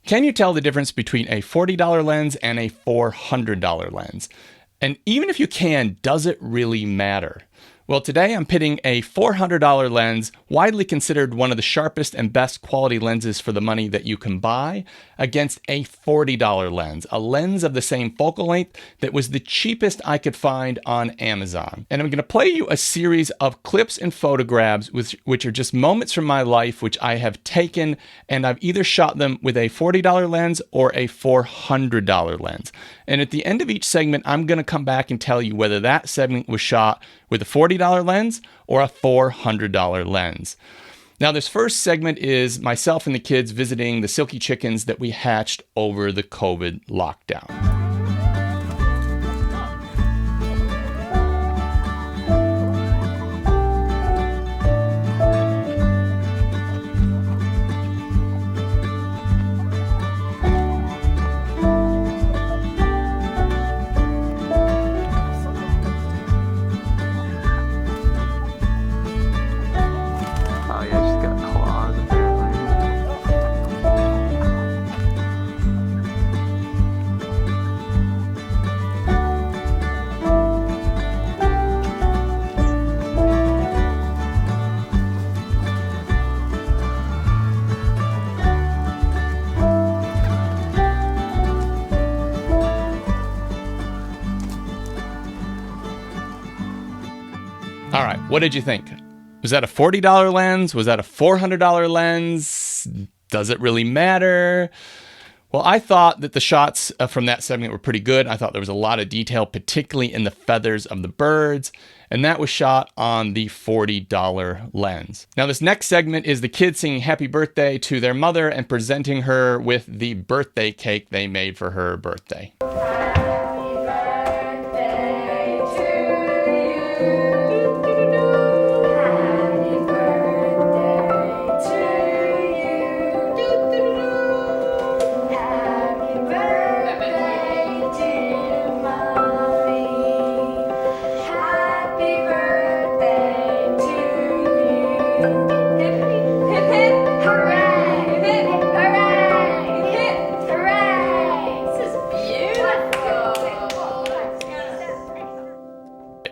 Can you tell the difference between a $40 lens and a $400 lens? And even if you can, does it really matter? Well, today I'm pitting a $400 lens, widely considered one of the sharpest and best quality lenses for the money that you can buy, against a $40 lens, a lens of the same focal length that was the cheapest I could find on Amazon. And I'm going to play you a series of clips and photographs which are just moments from my life which I have taken, and I've either shot them with a $40 lens or a $400 lens. And at the end of each segment, I'm going to come back and tell you whether that segment was shot with a $40 lens or a $400 lens. Now, this first segment is myself and the kids visiting the silky chickens that we hatched over the COVID lockdown. All right, what did you think? Was that a $40 lens? Was that a $400 lens? Does it really matter? Well, I thought that the shots from that segment were pretty good. I thought there was a lot of detail, particularly in the feathers of the birds, and that was shot on the $40 lens. Now, this next segment is the kids singing happy birthday to their mother and presenting her with the birthday cake they made for her birthday.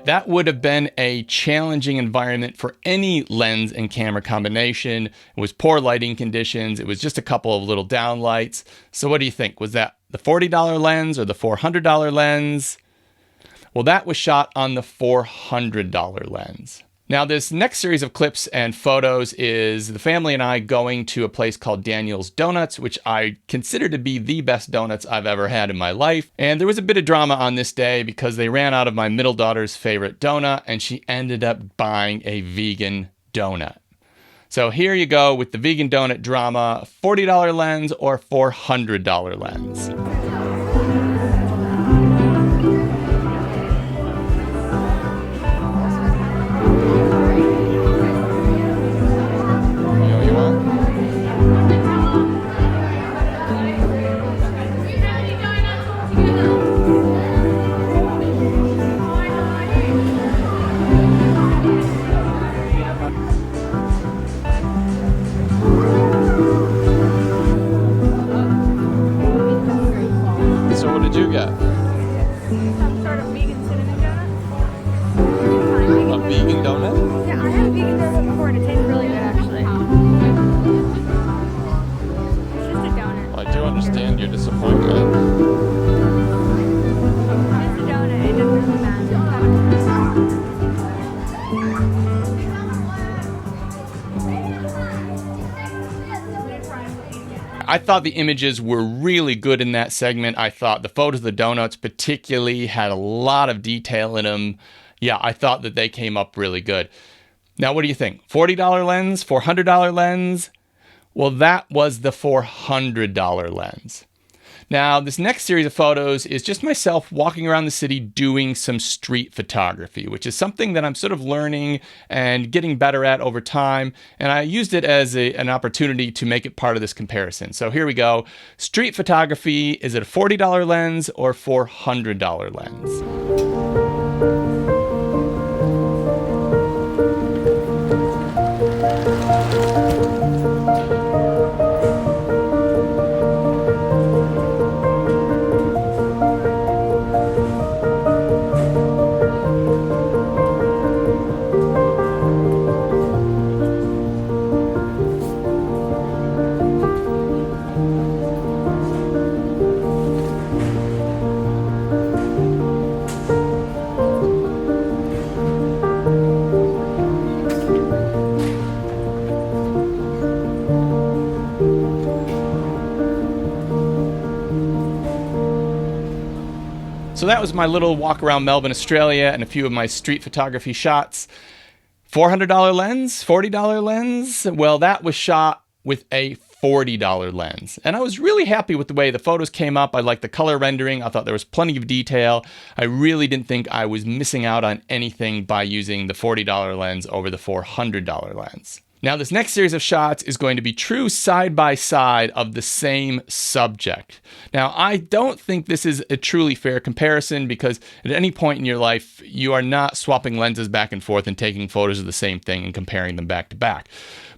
That would have been a challenging environment for any lens and camera combination. It was poor lighting conditions. It was just a couple of little downlights. So what do you think? Was that the $40 lens or the $400 lens? Well, that was shot on the $400 lens. Now, this next series of clips and photos is the family and I going to a place called Daniel's Donuts, which I consider to be the best donuts I've ever had in my life. And there was a bit of drama on this day because they ran out of my middle daughter's favorite donut, and she ended up buying a vegan donut. So here you go with the vegan donut drama, $40 lens or $400 lens. I thought the images were really good in that segment. I thought the photos of the donuts particularly had a lot of detail in them. Yeah, I thought that they came up really good. Now, what do you think? $40 lens, $400 lens? Well, that was the $400 lens. Now, this next series of photos is just myself walking around the city doing some street photography, which is something that I'm sort of learning and getting better at over time. And I used it as an opportunity to make it part of this comparison. So here we go. Street photography, is it a $40 lens or $400 lens? So that was my little walk around Melbourne, Australia, and a few of my street photography shots. $400 lens, $40 lens. Well, that was shot with a $40 lens. And I was really happy with the way the photos came up. I liked the color rendering. I thought there was plenty of detail. I really didn't think I was missing out on anything by using the $40 lens over the $400 lens. Now, this next series of shots is going to be true side-by-side of the same subject. Now, I don't think this is a truly fair comparison because at any point in your life, you are not swapping lenses back and forth and taking photos of the same thing and comparing them back to back.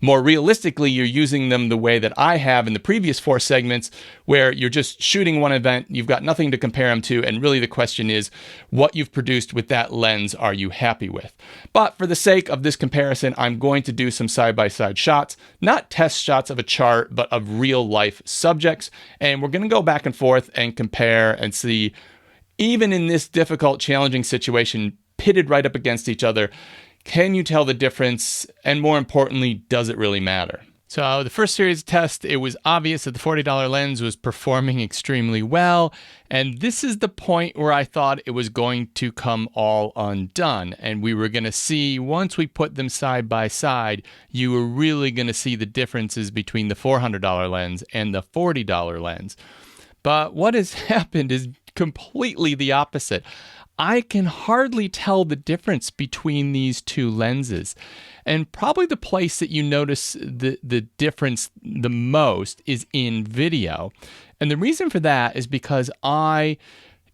More realistically, you're using them the way that I have in the previous 4 segments, where you're just shooting one event, you've got nothing to compare them to, and really the question is, what you've produced with that lens are you happy with? But for the sake of this comparison, I'm going to do some side-by-side shots, not test shots of a chart, but of real-life subjects, and we're going to go back and forth and compare and see, even in this difficult, challenging situation, pitted right up against each other, can you tell the difference? And more importantly, does it really matter? So the first series test, it was obvious that the $40 lens was performing extremely well. And this is the point where I thought it was going to come all undone. And we were going to see, once we put them side by side, you were really going to see the differences between the $400 lens and the $40 lens. But what has happened is completely the opposite. I can hardly tell the difference between these two lenses. And probably the place that you notice the difference the most is in video. And the reason for that is because I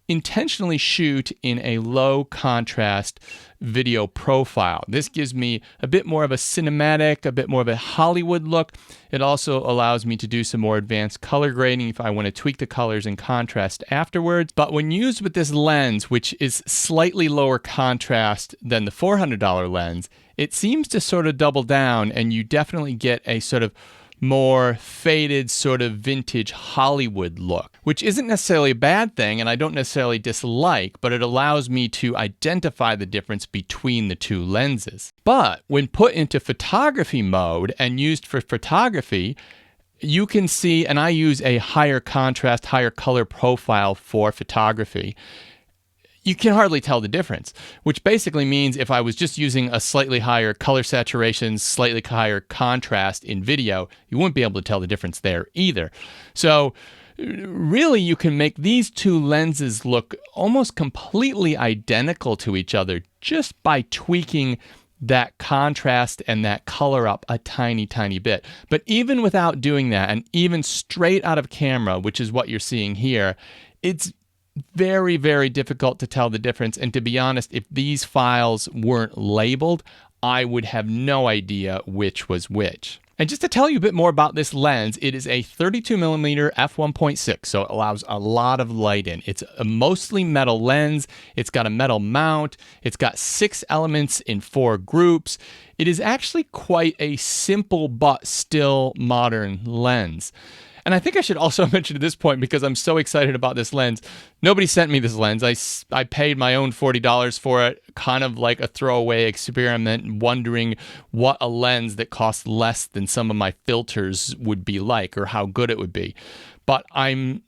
intentionally shoot in a low contrast video profile. This gives me a bit more of a cinematic, a bit more of a Hollywood look. It also allows me to do some more advanced color grading if I want to tweak the colors and contrast afterwards. But when used with this lens, which is slightly lower contrast than the $400 lens, it seems to sort of double down, and you definitely get a sort of more faded sort of vintage Hollywood look, which isn't necessarily a bad thing, and I don't necessarily dislike, but it allows me to identify the difference between the two lenses. But when put into photography mode and used for photography, you can see, and I use a higher contrast, higher color profile for photography, you can hardly tell the difference, which basically means if I was just using a slightly higher color saturation, slightly higher contrast in video, you wouldn't be able to tell the difference there either. So really, you can make these two lenses look almost completely identical to each other just by tweaking that contrast and that color up a tiny, tiny bit. But even without doing that, and even straight out of camera, which is what you're seeing here, it's very, very difficult to tell the difference. And to be honest, if these files weren't labeled, I would have no idea which was which. And just to tell you a bit more about this lens, it is a 32mm f1.6, so it allows a lot of light in. It's a mostly metal lens. It's got a metal mount. It's got 6 elements in 4 groups. It is actually quite a simple but still modern lens. And I think I should also mention at this point, because I'm so excited about this lens, nobody sent me this lens. I paid my own $40 for it, kind of like a throwaway experiment, wondering what a lens that costs less than some of my filters would be like, or how good it would be. But I'm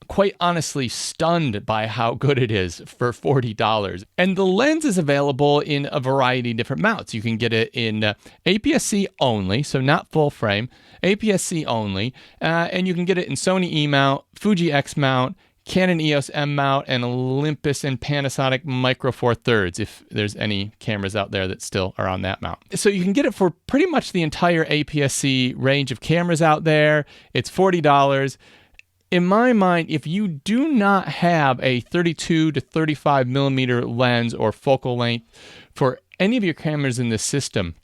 quite honestly stunned by how good it is for $40. And the lens is available in a variety of different mounts. You can get it in APS-C only, so not full frame, APS-C only, and you can get it in Sony E mount, Fuji X mount, Canon EF-M mount, and Olympus and Panasonic Micro Four Thirds, if there's any cameras out there that still are on that mount. So you can get it for pretty much the entire APS-C range of cameras out there. It's $40. In my mind, if you do not have a 32 to 35 millimeter lens or focal length for any of your cameras in this system,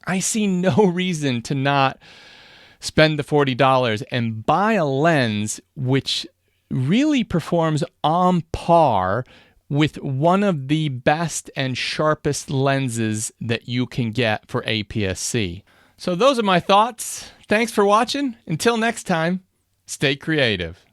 I see no reason to not spend the $40 and buy a lens which really performs on par with one of the best and sharpest lenses that you can get for APS-C. So those are my thoughts. Thanks for watching. Until next time, stay creative.